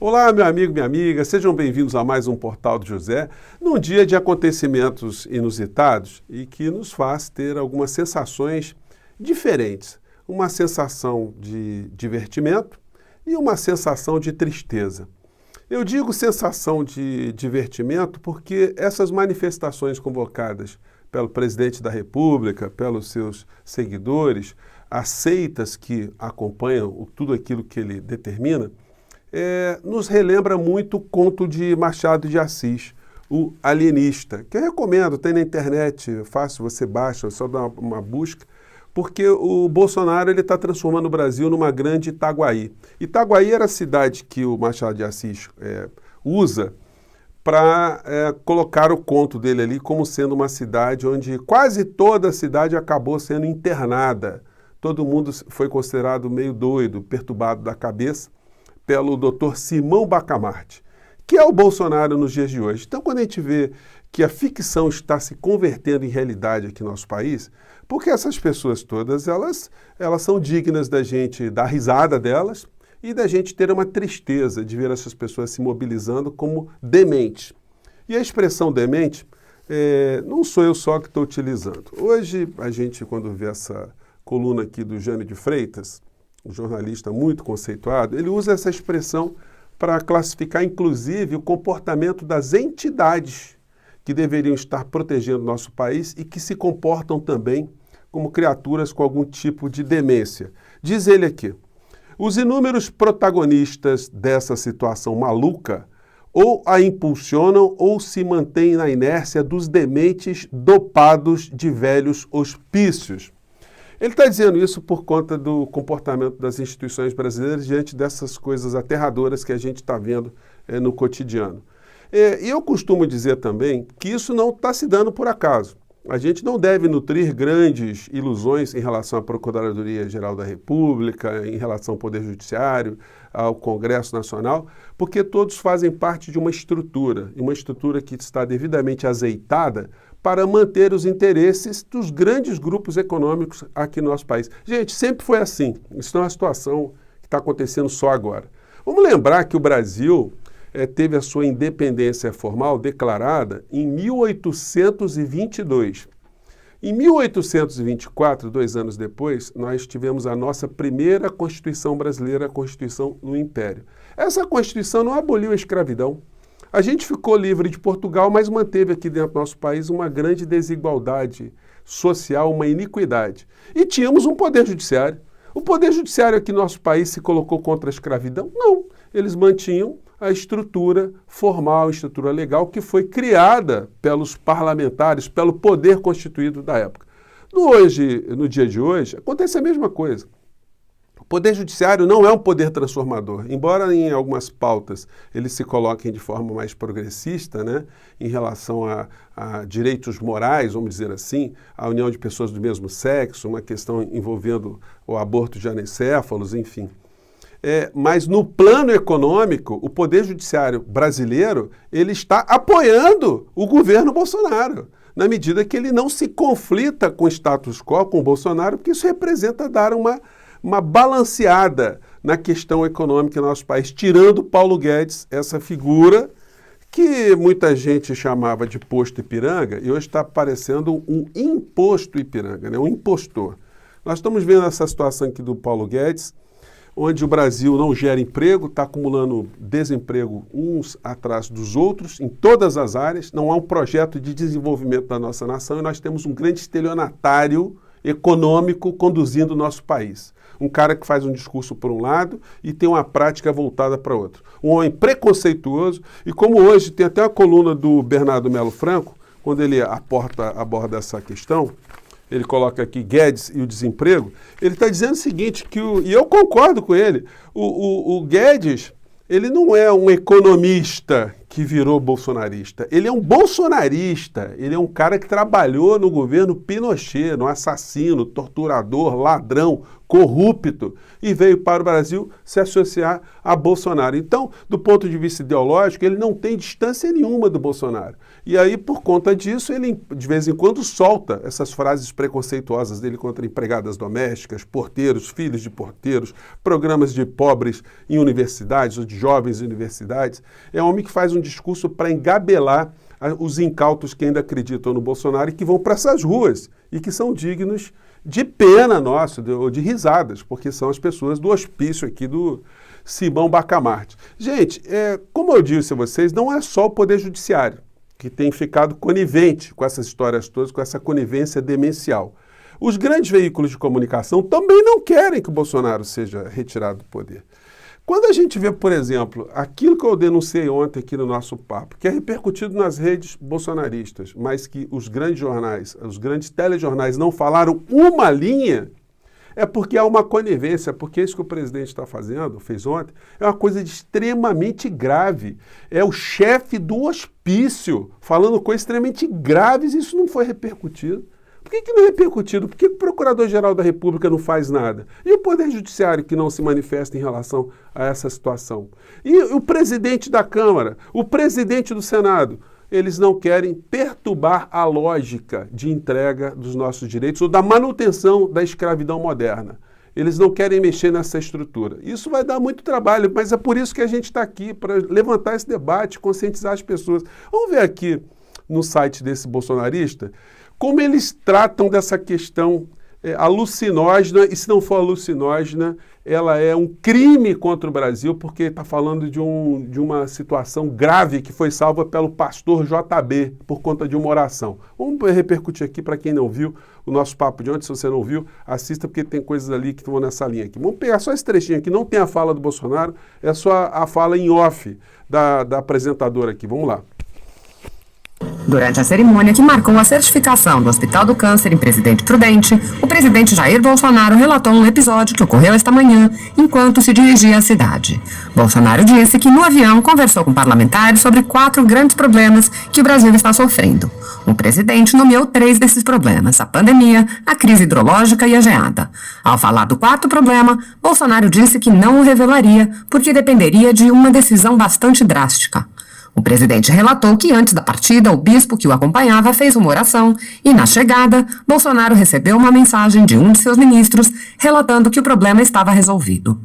Olá, meu amigo, minha amiga, sejam bem-vindos a mais um Portal do José, num dia de acontecimentos inusitados e que nos faz ter algumas sensações diferentes. Uma sensação de divertimento e uma sensação de tristeza. Eu digo sensação de divertimento porque essas manifestações convocadas pelo presidente da República, pelos seus seguidores, as seitas que acompanham tudo aquilo que ele determina, nos relembra muito o conto de Machado de Assis, o Alienista, que eu recomendo, tem na internet, fácil, você baixa, só dá uma busca, porque o Bolsonaro está transformando o Brasil numa grande Itaguaí. Itaguaí era a cidade que o Machado de Assis usa para colocar o conto dele ali como sendo uma cidade onde quase toda a cidade acabou sendo internada. Todo mundo foi considerado meio doido, perturbado da cabeça, pelo Dr. Simão Bacamarte, que é o Bolsonaro nos dias de hoje. Então, quando a gente vê que a ficção está se convertendo em realidade aqui no nosso país, porque essas pessoas todas, elas são dignas da gente dar risada delas e da gente ter uma tristeza de ver essas pessoas se mobilizando como dementes. E a expressão demente, não sou eu só que estou utilizando. Hoje, a gente, quando vê essa coluna aqui do Jânio de Freitas, um jornalista muito conceituado, ele usa essa expressão para classificar, inclusive, o comportamento das entidades que deveriam estar protegendo o nosso país e que se comportam também como criaturas com algum tipo de demência. Diz ele aqui, os inúmeros protagonistas dessa situação maluca ou a impulsionam ou se mantêm na inércia dos dementes dopados de velhos hospícios. Ele está dizendo isso por conta do comportamento das instituições brasileiras diante dessas coisas aterradoras que a gente está vendo no cotidiano. E eu costumo dizer também que isso não está se dando por acaso. A gente não deve nutrir grandes ilusões em relação à Procuradoria-Geral da República, em relação ao Poder Judiciário, ao Congresso Nacional, porque todos fazem parte de uma estrutura que está devidamente azeitada para manter os interesses dos grandes grupos econômicos aqui no nosso país. Gente, sempre foi assim. Isso não é uma situação que está acontecendo só agora. Vamos lembrar que o Brasil teve a sua independência formal declarada em 1822. Em 1824, 2 anos depois, nós tivemos a nossa primeira Constituição brasileira, a Constituição no Império. Essa Constituição não aboliu a escravidão. A gente ficou livre de Portugal, mas manteve aqui dentro do nosso país uma grande desigualdade social, uma iniquidade. E tínhamos um poder judiciário. O poder judiciário aqui no nosso país se colocou contra a escravidão? Não. Eles mantinham a estrutura formal, a estrutura legal que foi criada pelos parlamentares, pelo poder constituído da época. No dia de hoje, acontece a mesma coisa. O Poder Judiciário não é um poder transformador, embora em algumas pautas eles se coloquem de forma mais progressista, né, em relação a direitos morais, vamos dizer assim, a união de pessoas do mesmo sexo, uma questão envolvendo o aborto de anencéfalos, enfim. Mas no plano econômico, o Poder Judiciário brasileiro ele está apoiando o governo Bolsonaro, na medida que ele não se conflita com o status quo, com o Bolsonaro, porque isso representa dar uma balanceada na questão econômica do nosso país, tirando Paulo Guedes, essa figura que muita gente chamava de posto Ipiranga, e hoje está parecendo um imposto Ipiranga, né? Um impostor. Nós estamos vendo essa situação aqui do Paulo Guedes, onde o Brasil não gera emprego, está acumulando desemprego uns atrás dos outros, em todas as áreas, não há um projeto de desenvolvimento da nossa nação e nós temos um grande estelionatário econômico conduzindo o nosso país. Um cara que faz um discurso por um lado e tem uma prática voltada para outro. Um homem preconceituoso e como hoje tem até a coluna do Bernardo Melo Franco, quando ele aborda essa questão, ele coloca aqui Guedes e o desemprego, ele está dizendo o seguinte, e eu concordo com ele, o Guedes, ele não é um economista que virou bolsonarista, ele é um bolsonarista, ele é um cara que trabalhou no governo Pinochet, no assassino, torturador, ladrão, corrupto, e veio para o Brasil se associar a Bolsonaro. Então, do ponto de vista ideológico, ele não tem distância nenhuma do Bolsonaro. E aí, por conta disso, ele de vez em quando solta essas frases preconceituosas dele contra empregadas domésticas, porteiros, filhos de porteiros, programas de pobres em universidades, ou de jovens em universidades. É um homem que faz um discurso para engabelar os incautos que ainda acreditam no Bolsonaro e que vão para essas ruas e que são dignos de pena nossa, ou de risadas, porque são as pessoas do hospício aqui do Simão Bacamarte. Gente, como eu disse a vocês, não é só o Poder Judiciário que tem ficado conivente com essas histórias todas, com essa conivência demencial. Os grandes veículos de comunicação também não querem que o Bolsonaro seja retirado do poder. Quando a gente vê, por exemplo, aquilo que eu denunciei ontem aqui no nosso papo, que é repercutido nas redes bolsonaristas, mas que os grandes jornais, os grandes telejornais não falaram uma linha, é porque há uma conivência, porque isso que o presidente está fazendo, fez ontem, é uma coisa extremamente grave. É o chefe do hospício falando coisas extremamente graves e isso não foi repercutido. Por que não é repercutido? Por que o Procurador-Geral da República não faz nada? E o Poder Judiciário que não se manifesta em relação a essa situação? E o presidente da Câmara, o presidente do Senado, eles não querem perturbar a lógica de entrega dos nossos direitos ou da manutenção da escravidão moderna. Eles não querem mexer nessa estrutura. Isso vai dar muito trabalho, mas é por isso que a gente está aqui, para levantar esse debate, conscientizar as pessoas. Vamos ver aqui no site desse bolsonarista como eles tratam dessa questão alucinógena, e se não for alucinógena, ela é um crime contra o Brasil, porque está falando de uma situação grave que foi salva pelo pastor JB, por conta de uma oração. Vamos repercutir aqui para quem não viu o nosso papo de ontem. Se você não viu, assista, porque tem coisas ali que vão nessa linha aqui. Vamos pegar só esse trechinho aqui, não tem a fala do Bolsonaro, é só a fala em off da apresentadora aqui. Vamos lá. Durante a cerimônia que marcou a certificação do Hospital do Câncer em Presidente Prudente, o presidente Jair Bolsonaro relatou um episódio que ocorreu esta manhã, enquanto se dirigia à cidade. Bolsonaro disse que no avião conversou com parlamentares sobre 4 grandes problemas que o Brasil está sofrendo. O presidente nomeou 3 desses problemas: a pandemia, a crise hidrológica e a geada. Ao falar do 4º problema, Bolsonaro disse que não o revelaria, porque dependeria de uma decisão bastante drástica. O presidente relatou que antes da partida, o bispo que o acompanhava fez uma oração e, na chegada, Bolsonaro recebeu uma mensagem de um de seus ministros relatando que o problema estava resolvido.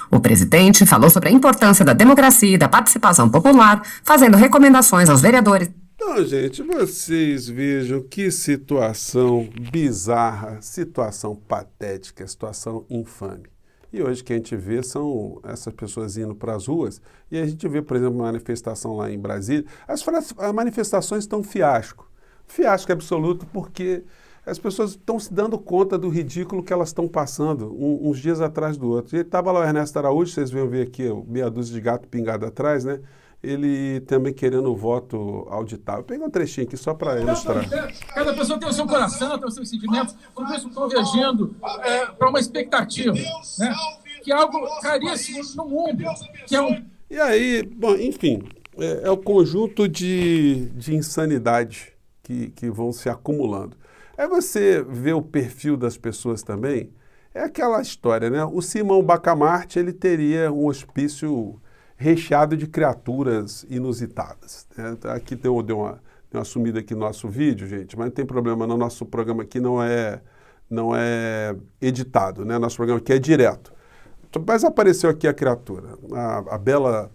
O presidente falou sobre a importância da democracia e da participação popular, fazendo recomendações aos vereadores. Então, gente, vocês vejam que situação bizarra, situação patética, situação infame. E hoje o que a gente vê são essas pessoas indo para as ruas e a gente vê, por exemplo, uma manifestação lá em Brasília. As manifestações estão um fiasco absoluto, porque as pessoas estão se dando conta do ridículo que elas estão passando uns dias atrás do outro. E estava lá o Ernesto Araújo, vocês vão ver aqui meia dúzia de gato pingado atrás, né? Ele também querendo o voto auditável. Eu peguei um trechinho aqui só para ilustrar. Cada pessoa tem o seu coração, tem os seus sentimentos, tudo isso convergindo para uma expectativa, né? Que é algo caríssimo no mundo. Que é E aí, bom, enfim, é o conjunto de insanidade que vão se acumulando. Aí você vê o perfil das pessoas também, é aquela história, né? O Simão Bacamarte, ele teria um hospício recheado de criaturas inusitadas, né? Aqui deu uma sumida aqui no nosso vídeo, gente, mas não tem problema, no nosso programa aqui não é editado, né? Nosso programa aqui é direto. Mas apareceu aqui a criatura, a bela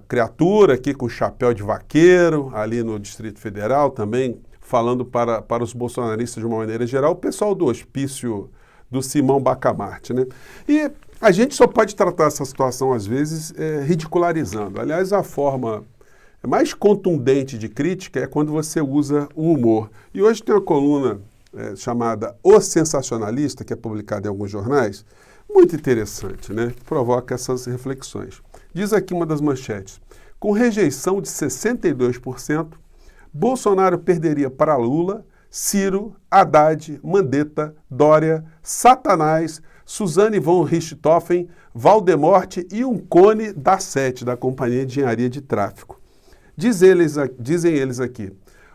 criatura aqui com chapéu de vaqueiro, ali no Distrito Federal também, falando para os bolsonaristas de uma maneira geral, o pessoal do hospício do Simão Bacamarte, né? E a gente só pode tratar essa situação, às vezes, ridicularizando. Aliás, a forma mais contundente de crítica é quando você usa o humor. E hoje tem uma coluna chamada O Sensacionalista, que é publicada em alguns jornais, muito interessante, né? Que provoca essas reflexões. Diz aqui uma das manchetes: com rejeição de 62%, Bolsonaro perderia para Lula, Ciro, Haddad, Mandetta, Dória, Satanás, Suzane von Richthofen, Valdemorte e um cone da SET, da Companhia de Engenharia de Tráfico. Dizem eles aqui: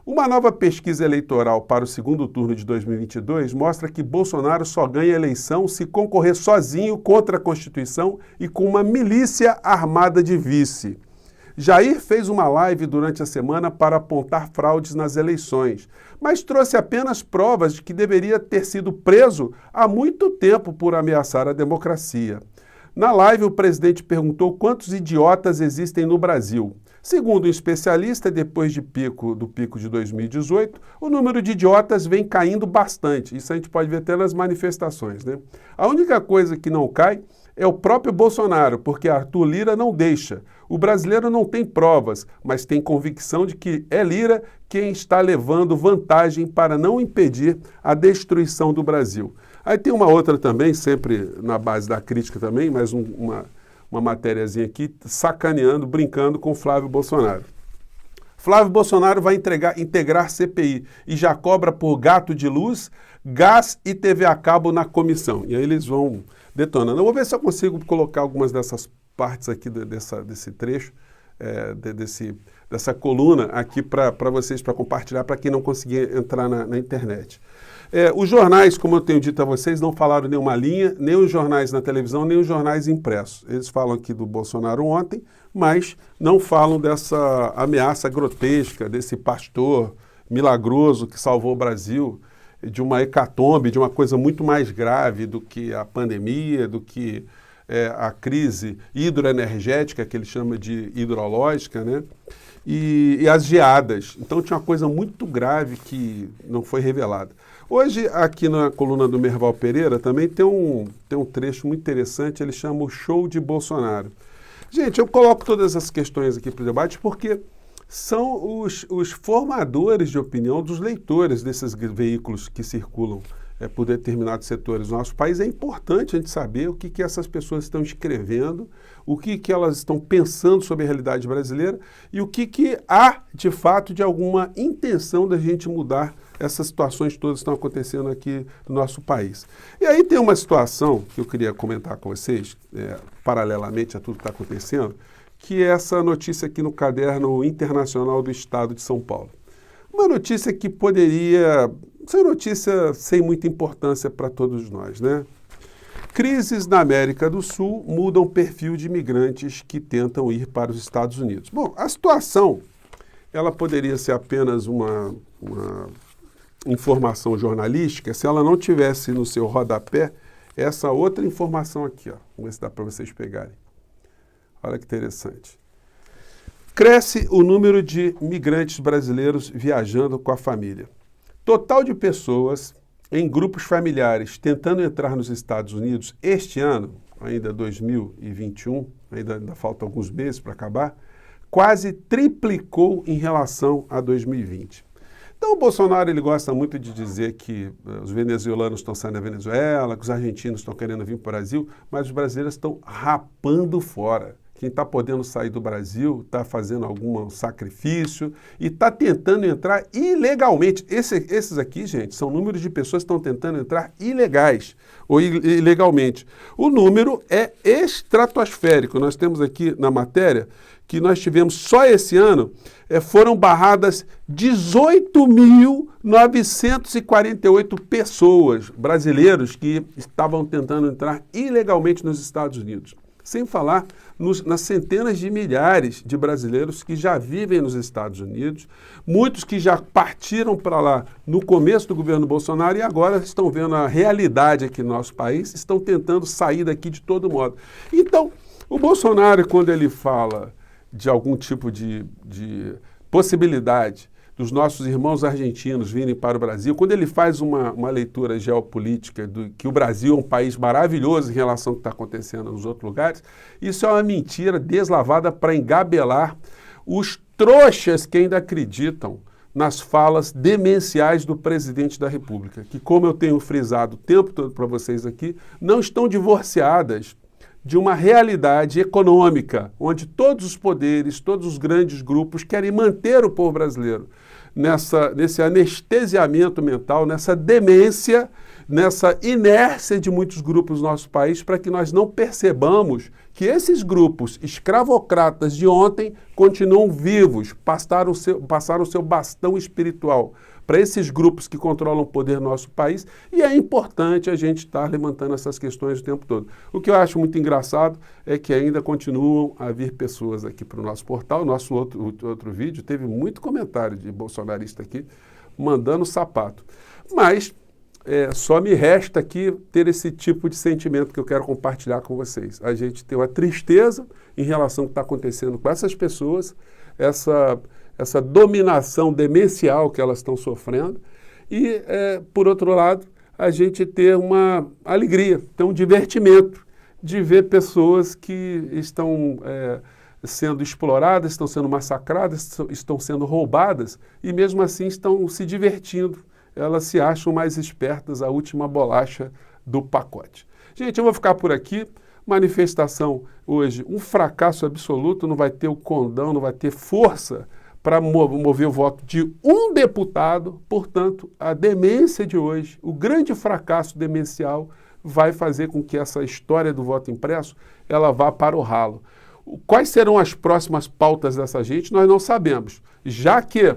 Uma nova pesquisa eleitoral para o segundo turno de 2022 mostra que Bolsonaro só ganha a eleição se concorrer sozinho contra a Constituição e com uma milícia armada de vice. Jair fez uma live durante a semana para apontar fraudes nas eleições, mas trouxe apenas provas de que deveria ter sido preso há muito tempo por ameaçar a democracia. Na live, o presidente perguntou quantos idiotas existem no Brasil. Segundo um especialista, depois do pico de 2018, o número de idiotas vem caindo bastante. Isso a gente pode ver até nas manifestações, né? A única coisa que não cai é o próprio Bolsonaro, porque Arthur Lira não deixa. O brasileiro não tem provas, mas tem convicção de que é Lira quem está levando vantagem para não impedir a destruição do Brasil. Aí tem uma outra também, sempre na base da crítica também, mas uma matériazinha aqui, sacaneando, brincando com Flávio Bolsonaro. Flávio Bolsonaro vai integrar CPI e já cobra por gato de luz, gás e TV a cabo na comissão. E aí eles vão detonando. Eu vou ver se eu consigo colocar algumas dessas partes aqui desse trecho, dessa coluna aqui para vocês, para compartilhar, para quem não conseguir entrar na internet. Os jornais, como eu tenho dito a vocês, não falaram nenhuma linha, nem os jornais na televisão, nem os jornais impressos. Eles falam aqui do Bolsonaro ontem, mas não falam dessa ameaça grotesca, desse pastor milagroso que salvou o Brasil de uma hecatombe, de uma coisa muito mais grave do que a pandemia, do que a crise hidroenergética, que ele chama de hidrológica, né? E as geadas. Então tinha uma coisa muito grave que não foi revelada. Hoje, aqui na coluna do Merval Pereira, também tem um trecho muito interessante, ele chama o Show de Bolsonaro. Gente, eu coloco todas essas questões aqui para o debate porque são os formadores de opinião dos leitores desses veículos que circulam por determinados setores do nosso país. É importante a gente saber o que essas pessoas estão escrevendo, o que elas estão pensando sobre a realidade brasileira e o que há, de fato, de alguma intenção da gente mudar essas situações todas que estão acontecendo aqui no nosso país. E aí tem uma situação que eu queria comentar com vocês, paralelamente a tudo que está acontecendo, que é essa notícia aqui no Caderno Internacional do Estado de São Paulo. Uma notícia que poderia ser notícia sem muita importância para todos nós, né? Crises na América do Sul mudam o perfil de imigrantes que tentam ir para os Estados Unidos. Bom, a situação, ela poderia ser apenas uma informação jornalística se ela não tivesse no seu rodapé essa outra informação aqui, ó. Vamos ver se dá para vocês pegarem. Olha que interessante. Cresce o número de migrantes brasileiros viajando com a família. Total de pessoas em grupos familiares tentando entrar nos Estados Unidos este ano, ainda 2021, ainda falta alguns meses para acabar, quase triplicou em relação a 2020. Então o Bolsonaro ele gosta muito de dizer que os venezuelanos estão saindo da Venezuela, que os argentinos estão querendo vir para o Brasil, mas os brasileiros estão rapando fora. Quem está podendo sair do Brasil está fazendo algum sacrifício e está tentando entrar ilegalmente. Esses aqui, gente, são números de pessoas que estão tentando entrar ilegais ou ilegalmente. O número é estratosférico. Nós temos aqui na matéria que nós tivemos só esse ano, foram barradas 18.948 pessoas, brasileiros, que estavam tentando entrar ilegalmente nos Estados Unidos. Sem falar nas centenas de milhares de brasileiros que já vivem nos Estados Unidos, muitos que já partiram para lá no começo do governo Bolsonaro e agora estão vendo a realidade aqui no nosso país, estão tentando sair daqui de todo modo. Então, o Bolsonaro, quando ele fala de algum tipo de possibilidade dos nossos irmãos argentinos virem para o Brasil, quando ele faz uma leitura geopolítica que o Brasil é um país maravilhoso em relação ao que está acontecendo nos outros lugares, isso é uma mentira deslavada para engabelar os trouxas que ainda acreditam nas falas demenciais do presidente da República, que, como eu tenho frisado o tempo todo para vocês aqui, não estão divorciadas de uma realidade econômica, onde todos os poderes, todos os grandes grupos querem manter o povo brasileiro nesse anestesiamento mental, nessa demência, nessa inércia de muitos grupos no nosso país, para que nós não percebamos que esses grupos escravocratas de ontem continuam vivos, passaram o seu bastão espiritual para esses grupos que controlam o poder no nosso país, e é importante a gente estar levantando essas questões o tempo todo. O que eu acho muito engraçado é que ainda continuam a vir pessoas aqui para o nosso portal. Nosso outro vídeo teve muito comentário de bolsonarista aqui, mandando sapato. Mas só me resta aqui ter esse tipo de sentimento que eu quero compartilhar com vocês. A gente tem uma tristeza em relação ao que está acontecendo com essas pessoas, essa dominação demencial que elas estão sofrendo e, por outro lado, a gente ter uma alegria, ter um divertimento de ver pessoas que estão sendo exploradas, estão sendo massacradas, estão sendo roubadas e mesmo assim estão se divertindo. Elas se acham mais espertas, a última bolacha do pacote. Gente, eu vou ficar por aqui. Manifestação hoje, um fracasso absoluto, não vai ter o condão, não vai ter força para mover o voto de um deputado. Portanto, a demência de hoje, o grande fracasso demencial, vai fazer com que essa história do voto impresso ela vá para o ralo. Quais serão as próximas pautas dessa gente, nós não sabemos. Já que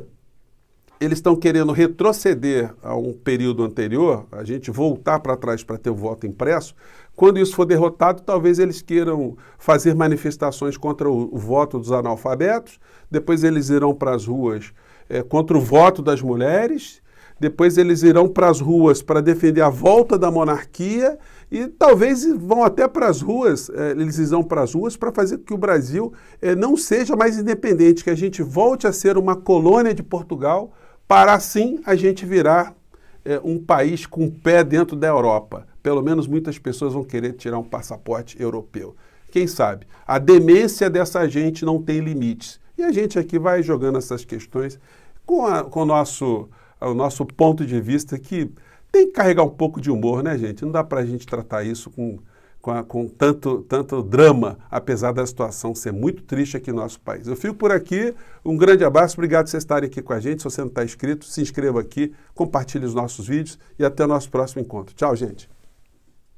eles estão querendo retroceder a um período anterior, a gente voltar para trás para ter o voto impresso, quando isso for derrotado, talvez eles queiram fazer manifestações contra o voto dos analfabetos, depois eles irão para as ruas contra o voto das mulheres, depois eles irão para as ruas para defender a volta da monarquia e talvez vão até para as ruas, eles irão para as ruas para fazer com que o Brasil não seja mais independente, que a gente volte a ser uma colônia de Portugal, para assim a gente virar um país com o pé dentro da Europa. Pelo menos muitas pessoas vão querer tirar um passaporte europeu. Quem sabe? A demência dessa gente não tem limites. E a gente aqui vai jogando essas questões com o nosso ponto de vista, que tem que carregar um pouco de humor, né, gente? Não dá para a gente tratar isso com tanto drama, apesar da situação ser muito triste aqui no nosso país. Eu fico por aqui, um grande abraço, obrigado por vocês estarem aqui com a gente. Se você não está inscrito, se inscreva aqui, compartilhe os nossos vídeos e até o nosso próximo encontro. Tchau, gente!